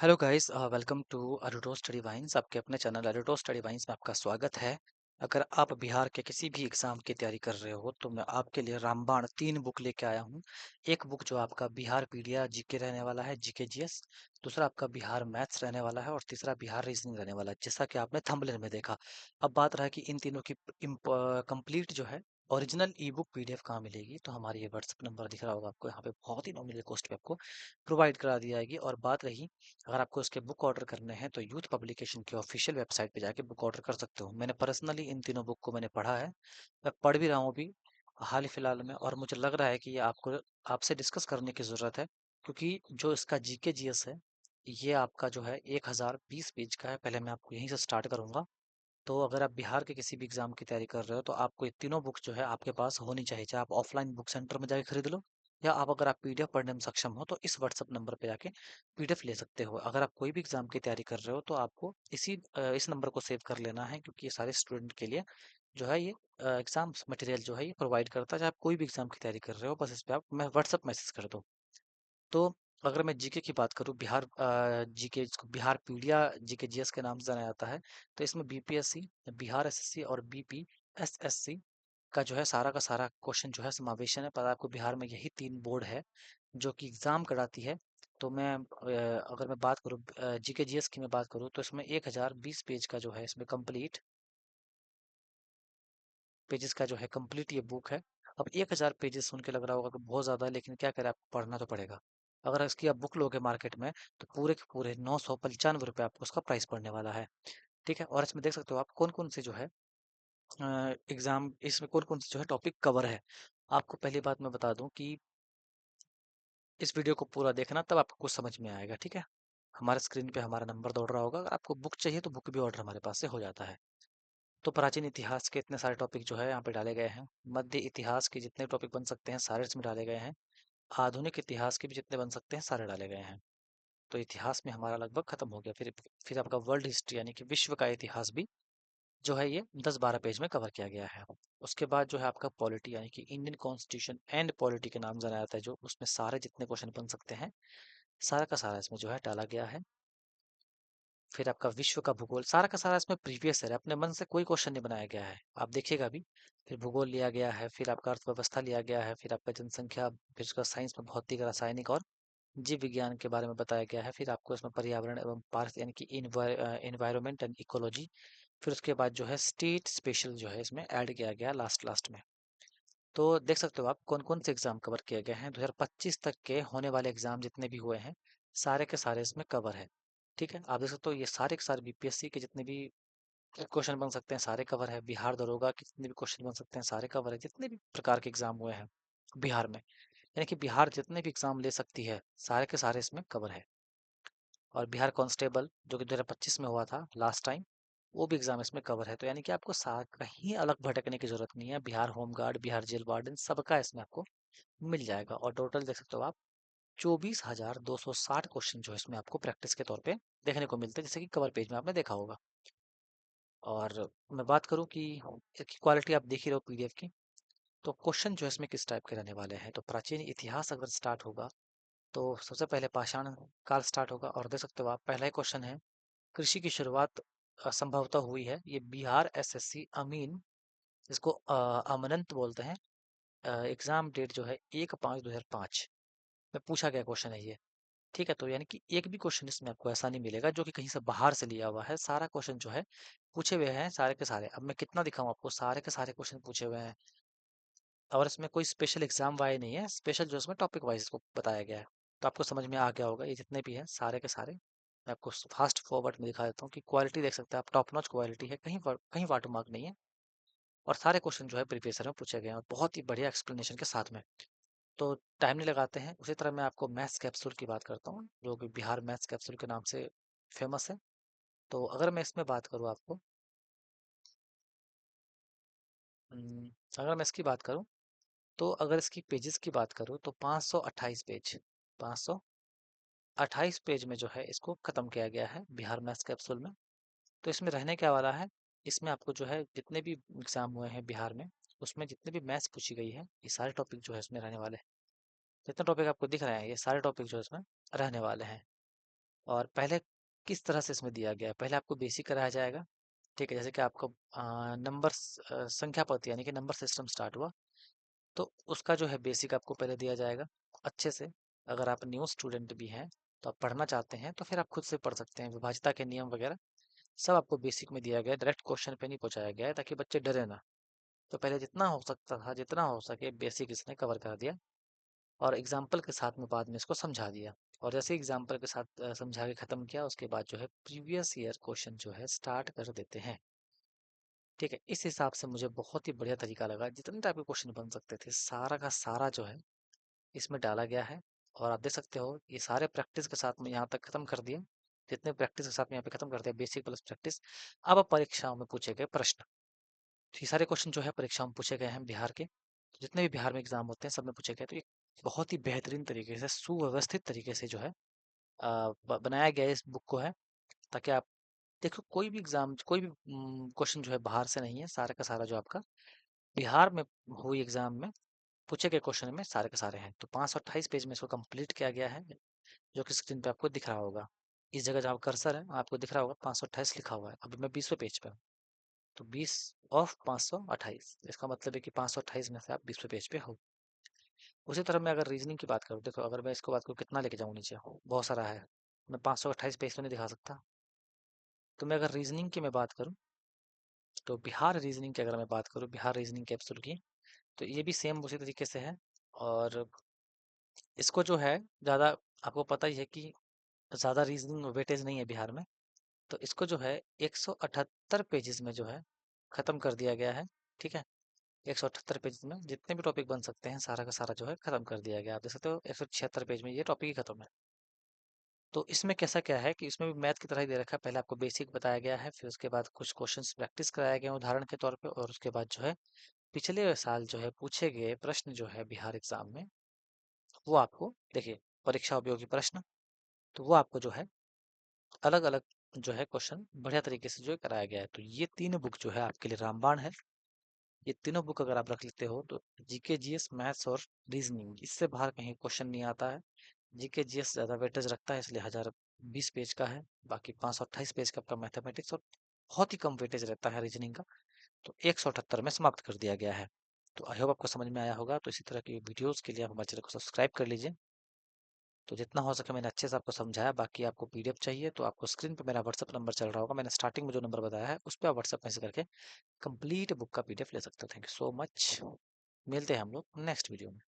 Hello guys, welcome to अरुटो study vines. आपके अपने चैनल अरुटो स्टडी वाइन्स में आपका स्वागत है। अगर आप बिहार के किसी भी एग्जाम की तैयारी कर रहे हो तो मैं आपके लिए रामबाण 3 बुक लेके आया हूँ। एक बुक जो आपका बिहार पीडिया जीके रहने वाला है, जीके जीएस। दूसरा आपका बिहार मैथ्स रहने वाला है और तीसरा बिहार रीजनिंग रहने वाला है, जैसा कि आपने थंबनेल में देखा। अब बात रहा कि इन तीनों की कंप्लीट जो है ओरिजिनल ई बुक पीडीएफ कहाँ मिलेगी, तो हमारी ये व्हाट्सअप नंबर दिख रहा होगा आपको, यहाँ पे बहुत ही नॉमिनल कॉस्ट पे आपको प्रोवाइड करा दी जाएगी। और बात रही, अगर आपको इसके बुक ऑर्डर करने हैं तो यूथ पब्लिकेशन की ऑफिशियल वेबसाइट पे जाके बुक ऑर्डर कर सकते हो। मैंने पर्सनली इन तीनों बुक को मैंने पढ़ा है, मैं पढ़ भी रहा हूँ अभी हाल ही फिलहाल में, और मुझे लग रहा है कि ये आपको आपसे डिस्कस करने की ज़रूरत है, क्योंकि जो इसका जीके जीएस है ये आपका जो है 1020 पेज का है। पहले मैं आपको यहीं से स्टार्ट करूंगा। तो अगर आप बिहार के किसी भी एग्जाम की तैयारी कर रहे हो तो आपको ये तीनों बुक जो है आपके पास होनी चाहिए, चाहे आप ऑफलाइन बुक सेंटर में जाके खरीद लो, या आप अगर आप पीडीएफ पढ़ने में सक्षम हो तो इस व्हाट्सएप नंबर पे जाके पीडीएफ ले सकते हो। अगर आप कोई भी एग्जाम की तैयारी कर रहे हो तो आपको इस नंबर को सेव कर लेना है, क्योंकि ये सारे स्टूडेंट के लिए जो है ये एग्जाम मटेरियल जो है ये प्रोवाइड करता है। चाहे आप कोई भी एग्जाम की तैयारी कर रहे हो, बस इस पे आप मैं व्हाट्सएप मैसेज कर दो। तो अगर मैं जीके की बात करूँ, बिहार जीके, इसको बिहार पीडिया जीके जीएस के नाम से जाना जाता है। तो इसमें बीपीएससी, बिहार एसएससी और बीपीएसएससी का जो है सारा का सारा क्वेश्चन जो है समावेशन है। पता है आपको, बिहार में यही 3 बोर्ड है जो कि एग्जाम कराती है। तो मैं अगर मैं बात करूँ जीके जीएस की मैं बात करूँ तो इसमें 1020 पेज का जो है इसमें कंप्लीट पेजेस का जो है कंप्लीट ये बुक है। अब 1000 पेजेस सुन के लग रहा होगा कि बहुत ज़्यादा है, लेकिन क्या करें, आपको पढ़ना तो पड़ेगा। अगर इसकी आप बुक लोगे मार्केट में तो पूरे के पूरे 995 रुपये आपको उसका प्राइस पड़ने वाला है। ठीक है, और इसमें देख सकते हो आप कौन कौन से जो है एग्जाम, इसमें कौन कौन से जो है टॉपिक कवर है। आपको पहली बात मैं बता दूं कि इस वीडियो को पूरा देखना, तब आपको कुछ समझ में आएगा। ठीक है, हमारे स्क्रीन पे हमारा नंबर दौड़ रहा होगा, अगर आपको बुक चाहिए तो बुक भी ऑर्डर हमारे पास से हो जाता है। तो प्राचीन इतिहास के इतने सारे टॉपिक जो है यहाँ पे डाले गए हैं। मध्य इतिहास के जितने टॉपिक बन सकते हैं सारे इसमें डाले गए हैं। आधुनिक इतिहास के भी जितने बन सकते हैं सारे डाले गए हैं। तो इतिहास में हमारा लगभग खत्म हो गया। फिर आपका वर्ल्ड हिस्ट्री यानी कि विश्व का इतिहास भी जो है ये 10-12 पेज में कवर किया गया है। उसके बाद जो है आपका पॉलिटी यानी कि इंडियन कॉन्स्टिट्यूशन एंड पॉलिटी के नाम जाना जाता है, जो उसमें सारे जितने क्वेश्चन बन सकते हैं सारा का सारा इसमें जो है डाला गया है। फिर आपका विश्व का भूगोल सारा का सारा इसमें प्रीवियस है, अपने मन से कोई क्वेश्चन नहीं बनाया गया है, आप देखिएगा अभी। फिर भूगोल लिया गया है, फिर आपका अर्थव्यवस्था लिया गया है, फिर आपका जनसंख्या, फिर उसका साइंस में भौतिक, रासायनिक और जीव विज्ञान के बारे में बताया गया है। फिर आपको इसमें पर्यावरण एवं पार्थ यानी कि इन्वायरमेंट एंड इकोलॉजी। फिर उसके बाद जो है स्टेट स्पेशल जो है इसमें ऐड किया गया लास्ट लास्ट में। तो देख सकते हो आप कौन कौन से एग्जाम कवर किए गए हैं। 2025 तक के होने वाले एग्जाम जितने भी हुए हैं सारे के सारे इसमें कवर है। ठीक है, आप देख सकते हो ये सारे के सारे बीपीएससी के जितने भी क्वेश्चन बन सकते हैं सारे कवर है। बिहार दरोगा के जितने भी क्वेश्चन बन सकते हैं सारे कवर है, जितने भी प्रकार के एग्जाम हुए हैं बिहार में, यानी कि बिहार जितने भी एग्जाम ले सकती है सारे के सारे इसमें कवर है। और बिहार कांस्टेबल जो कि 2025 में हुआ था लास्ट टाइम, वो भी एग्जाम इसमें कवर है। तो यानी कि आपको कहीं अलग भटकने की जरूरत नहीं है। Bihar home guard, Bihar jail warden, सबका इसमें आपको मिल जाएगा। और टोटल देख सकते हो आप 24,260 क्वेश्चन जो है इसमें आपको प्रैक्टिस के तौर पे देखने को मिलते हैं, जैसे कि कवर पेज में आपने देखा होगा। और मैं बात करूं कि इसकी क्वालिटी आप देख ही रहो पीडीएफ की, तो क्वेश्चन जो है इसमें किस टाइप के रहने वाले हैं। तो प्राचीन इतिहास अगर स्टार्ट होगा तो सबसे पहले पाषाण काल स्टार्ट होगा। और देख सकते हो आप पहला ही क्वेश्चन है, कृषि की शुरुआत संभवतः हुई है, ये बिहार एसएससी अमीन, इसको अमनंत बोलते हैं। एग्जाम डेट जो है 1/5/2005 में पूछा गया क्वेश्चन है ये। ठीक है, तो यानी कि एक भी क्वेश्चन इसमें आपको ऐसा नहीं मिलेगा जो कि कहीं से बाहर से लिया हुआ है। सारा क्वेश्चन जो है पूछे हुए हैं सारे के सारे। अब मैं कितना दिखाऊं आपको, सारे के सारे क्वेश्चन पूछे हुए हैं। और इसमें कोई स्पेशल एग्जाम वाइज नहीं है, स्पेशल जो इसमें टॉपिक वाइज इसको बताया गया है। तो आपको समझ में आ गया होगा ये जितने भी हैं सारे के सारे। मैं आपको फास्ट फॉरवर्ड में दिखा देता हूँ कि क्वालिटी देख सकते हैं आप, टॉप नॉच क्वालिटी है, कहीं वाटर मार्क नहीं है। और सारे क्वेश्चन जो है प्रीवियस ईयर में पूछे गए हैं और बहुत ही बढ़िया एक्सप्लेनेशन के साथ में। तो टाइम नहीं लगाते हैं। उसी तरह मैं आपको मैथ्स कैप्सूल की बात करता हूँ, जो कि बिहार मैथ्स कैप्सूल के नाम से फेमस है। तो अगर मैं इसमें बात करूँ आपको, अगर मैं इसकी बात करूँ, तो अगर इसकी पेजेस की बात करूँ तो 528 पेज, 528 पेज में जो है इसको ख़त्म किया गया है बिहार मैथ्स कैप्सूल में। तो इसमें रहने क्या वाला है, इसमें आपको जो है जितने भी एग्जाम हुए हैं बिहार में उसमें जितने भी मैथ्स पूछी गई है ये सारे टॉपिक जो है इसमें रहने वाले हैं। जितने टॉपिक आपको दिख रहे हैं ये सारे टॉपिक जो है इसमें रहने वाले हैं। और पहले किस तरह से इसमें दिया गया है, पहले आपको बेसिक कराया जाएगा। ठीक है, जैसे कि आपको नंबर संख्या पद्धति यानी कि नंबर सिस्टम स्टार्ट हुआ, तो उसका जो है बेसिक आपको पहले दिया जाएगा अच्छे से। अगर आप न्यू स्टूडेंट भी हैं तो आप पढ़ना चाहते हैं तो फिर आप खुद से पढ़ सकते हैं, विभाज्यता के नियम वगैरह सब आपको बेसिक में दिया गया है, डायरेक्ट क्वेश्चन पे नहीं पहुंचाया गया है ताकि बच्चे डरे ना। तो पहले जितना हो सकता था, जितना हो सके बेसिक इसने कवर कर दिया, और एग्जाम्पल के साथ में बाद में इसको समझा दिया। और जैसे एग्जाम्पल के साथ समझा के ख़त्म किया, उसके बाद जो है प्रीवियस ईयर क्वेश्चन जो है स्टार्ट कर देते हैं। ठीक है, इस हिसाब से मुझे बहुत ही बढ़िया तरीका लगा, जितने टाइप के क्वेश्चन बन सकते थे सारा का सारा जो है इसमें डाला गया है। और आप देख सकते हो ये सारे प्रैक्टिस के साथ में यहाँ तक खत्म कर दिया, जितने प्रैक्टिस के साथ में यहाँ पे खत्म कर दिया, बेसिक प्लस प्रैक्टिस। अब परीक्षाओं में पूछे गए प्रश्न, तो ये सारे क्वेश्चन जो है परीक्षाओं में पूछे गए हैं बिहार के, तो जितने भी बिहार में एग्जाम होते हैं सब में पूछे गए। तो ये बहुत ही बेहतरीन तरीके से सुव्यवस्थित तरीके से जो है बनाया गया है इस बुक को है, ताकि आप देखो कोई भी एग्जाम, कोई भी क्वेश्चन जो है बाहर से नहीं है, सारा का सारा जो आपका बिहार में हुई एग्जाम में पूछे गए क्वेश्चन में सारे के सारे हैं। तो 528 पेज में इसको कंप्लीट किया गया है, जो कि स्क्रीन पे आपको दिख रहा होगा। इस जगह जहाँ कर्सर है आपको दिख रहा होगा 528 लिखा हुआ है, अभी मैं 20वें पेज पे हूँ। तो 20 ऑफ 528, इसका मतलब है कि 528 में से आप 20वें पेज पे हो। उसी तरह मैं अगर रीजनिंग की बात करूँ, देखो अगर मैं इसको बात करूँ कितना लेके जाऊँ नीचे, बहुत सारा है, मैं 528 पेज तो नहीं दिखा सकता। तो मैं अगर रीजनिंग की मैं बात करूँ, तो बिहार रीजनिंग की अगर मैं बात करूँ, बिहार रीजनिंग कैप्सूल की, तो ये भी सेम उसी तरीके से है। और इसको जो है ज़्यादा, आपको पता ही है कि ज़्यादा रीजनिंग वेटेज नहीं है बिहार में, तो इसको जो है 178 पेजेस में जो है ख़त्म कर दिया गया है। ठीक है, 178 पेज में जितने भी टॉपिक बन सकते हैं सारा का सारा जो है ख़त्म कर दिया गया। आप देख सकते हो 176 पेज में ये टॉपिक ही ख़त्म है। तो इसमें कैसा क्या है कि इसमें भी मैथ की तरह ही दे रखा है, पहले आपको बेसिक बताया गया है, फिर उसके बाद कुछ क्वेश्चंस प्रैक्टिस कराए गए हैं उदाहरण के तौर पे, और उसके बाद जो है पिछले साल जो है पूछे गए प्रश्न जो है बिहार एग्जाम में, वो आपको देखिए, परीक्षा उपयोगी प्रश्न, तो वो आपको जो है अलग अलग जो है क्वेश्चन बढ़िया तरीके से जो है कराया गया है। तो ये तीन बुक जो है आपके लिए रामबाण है। ये तीनों बुक अगर आप रख लेते हो तो जीके जीएस मैथ्स और रीजनिंग, इससे बाहर कहीं क्वेश्चन नहीं आता है। जीके जीएस ज़्यादा वेटेज रखता है इसलिए 1020 पेज का है, बाकी 528 पेज का आपका मैथमेटिक्स, और बहुत ही कम वेटेज रहता है रीजनिंग का, तो 178 में समाप्त कर दिया गया है। तो आई होप आपको समझ में आया होगा। तो इसी तरह की वीडियोस के लिए आप हमारे चैनल को सब्सक्राइब कर लीजिए। तो जितना हो सके मैंने अच्छे से आपको समझाया। बाकी आपको पीडीएफ चाहिए तो आपको स्क्रीन पे मेरा व्हाट्सअप नंबर चल रहा होगा, मैंने स्टार्टिंग में जो नंबर बताया है उस पर आप व्हाट्सअप मैसेज करके कंप्लीट बुक का पीडीएफ ले सकते हो। थैंक यू सो मच, मिलते हैं हम लोग नेक्स्ट वीडियो में।